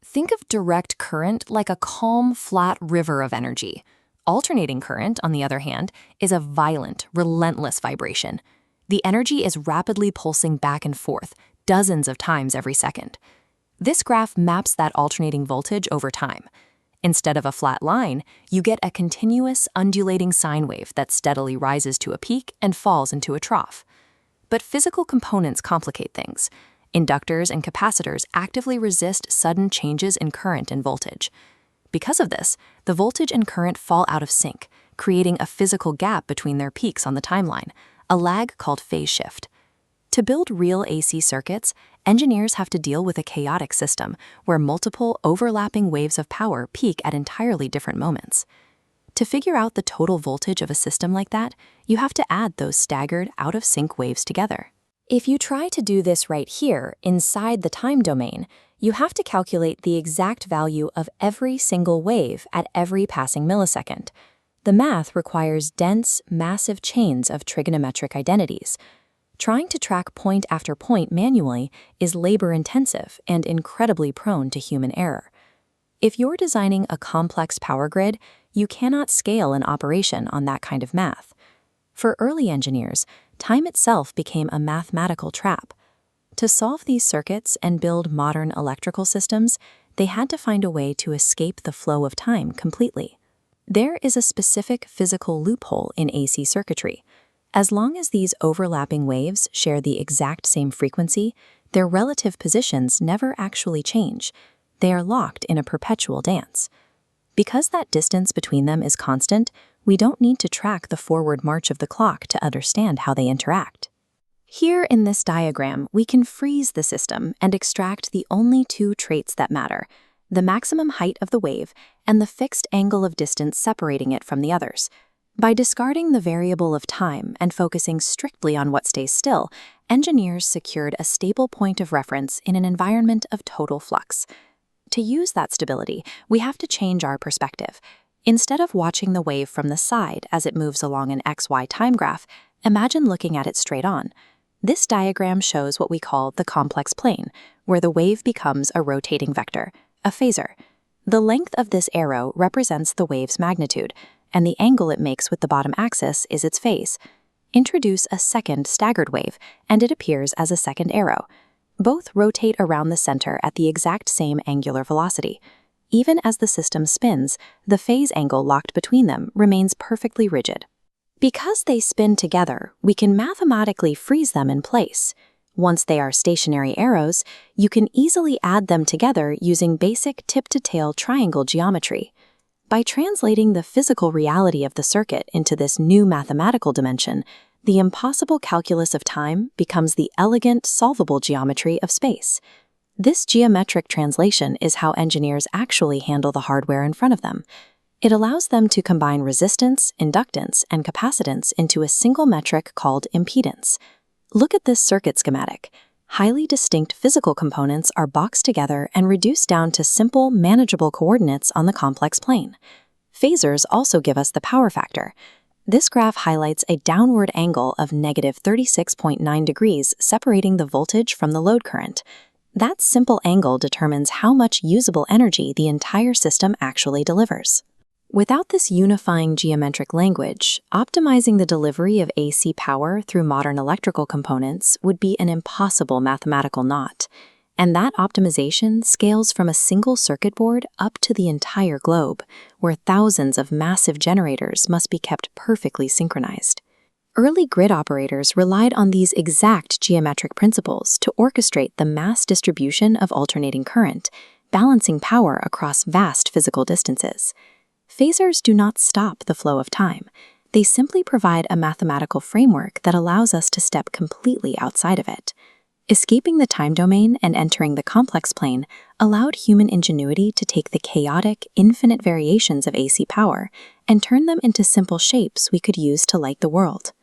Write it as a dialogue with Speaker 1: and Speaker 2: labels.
Speaker 1: Think of direct current like a calm, flat river of energy. Alternating current, on the other hand, is a violent, relentless vibration. The energy is rapidly pulsing back and forth, dozens of times every second. This graph maps that alternating voltage over time. Instead of a flat line, you get a continuous, undulating sine wave that steadily rises to a peak and falls into a trough. But physical components complicate things. Inductors and capacitors actively resist sudden changes in current and voltage. Because of this, the voltage and current fall out of sync, creating a physical gap between their peaks on the timeline, a lag called phase shift. To build real AC circuits, engineers have to deal with a chaotic system where multiple overlapping waves of power peak at entirely different moments. To figure out the total voltage of a system like that, you have to add those staggered, out-of-sync waves together. If you try to do this right here, inside the time domain, you have to calculate the exact value of every single wave at every passing millisecond. The math requires dense, massive chains of trigonometric identities. Trying to track point after point manually is labor-intensive and incredibly prone to human error. If you're designing a complex power grid, you cannot scale an operation on that kind of math. For early engineers, time itself became a mathematical trap. To solve these circuits and build modern electrical systems, they had to find a way to escape the flow of time completely. There is a specific physical loophole in AC circuitry. As long as these overlapping waves share the exact same frequency, their relative positions never actually change. They are locked in a perpetual dance. Because that distance between them is constant, we don't need to track the forward march of the clock to understand how they interact. Here in this diagram, we can freeze the system and extract the only two traits that matter: the maximum height of the wave and the fixed angle of distance separating it from the others. By discarding the variable of time and focusing strictly on what stays still, engineers secured a stable point of reference in an environment of total flux. To use that stability, we have to change our perspective. Instead of watching the wave from the side as it moves along an XY time graph, imagine looking at it straight on. This diagram shows what we call the complex plane, where the wave becomes a rotating vector, a phasor. The length of this arrow represents the wave's magnitude, and the angle it makes with the bottom axis is its phase. Introduce a second staggered wave, and it appears as a second arrow. Both rotate around the center at the exact same angular velocity. Even as the system spins, the phase angle locked between them remains perfectly rigid. Because they spin together, we can mathematically freeze them in place. Once they are stationary arrows, you can easily add them together using basic tip-to-tail triangle geometry. By translating the physical reality of the circuit into this new mathematical dimension, the impossible calculus of time becomes the elegant, solvable geometry of space. This geometric translation is how engineers actually handle the hardware in front of them. It allows them to combine resistance, inductance, and capacitance into a single metric called impedance. Look at this circuit schematic. Highly distinct physical components are boxed together and reduced down to simple, manageable coordinates on the complex plane. Phasors also give us the power factor. This graph highlights a downward angle of -36.9 degrees separating the voltage from the load current. That simple angle determines how much usable energy the entire system actually delivers. Without this unifying geometric language, optimizing the delivery of AC power through modern electrical components would be an impossible mathematical knot. And that optimization scales from a single circuit board up to the entire globe, where thousands of massive generators must be kept perfectly synchronized. Early grid operators relied on these exact geometric principles to orchestrate the mass distribution of alternating current, balancing power across vast physical distances. Phasors do not stop the flow of time. They simply provide a mathematical framework that allows us to step completely outside of it. Escaping the time domain and entering the complex plane allowed human ingenuity to take the chaotic, infinite variations of AC power and turn them into simple shapes we could use to light the world.